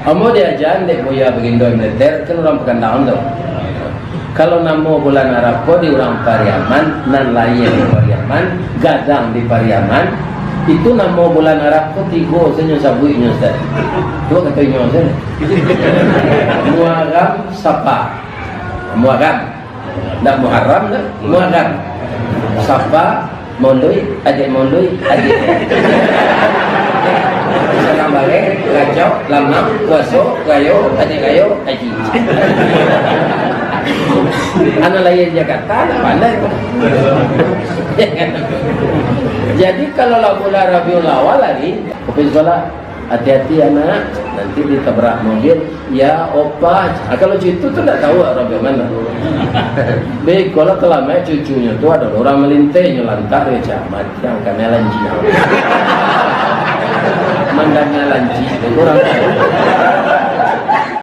Amo diajan dek boya begindo militer kan orang Pekanbaru tu. Kalau namo bulan Arab ko di orang Pariaman, nan lain di Pariaman, gadang di Pariaman, itu namo bulan Arab ko tigo senyo sabuinya Ustaz. Tu kata nyo sen. Muharram Sapa. Muharram. Ndak Muharram dah, Muharram. Sapa Mondoi, adik Mondoi, adik. Salam balik, kacau, lama, puaso, gayo, adik gayo, haji. Anak lain Jakarta, tak pandai. Jadi kalau bulan Rabiul Awal lagi, kopi sekolah, hati-hati anak, nanti ditabrak mobil, ya opa. Kalau cucu tu tak tahu Rabiul mana. Baik, kalau telah main cucunya tu ada orang melintai nyelantar ya camat yang kena lanji. Mandangnya lanji, orang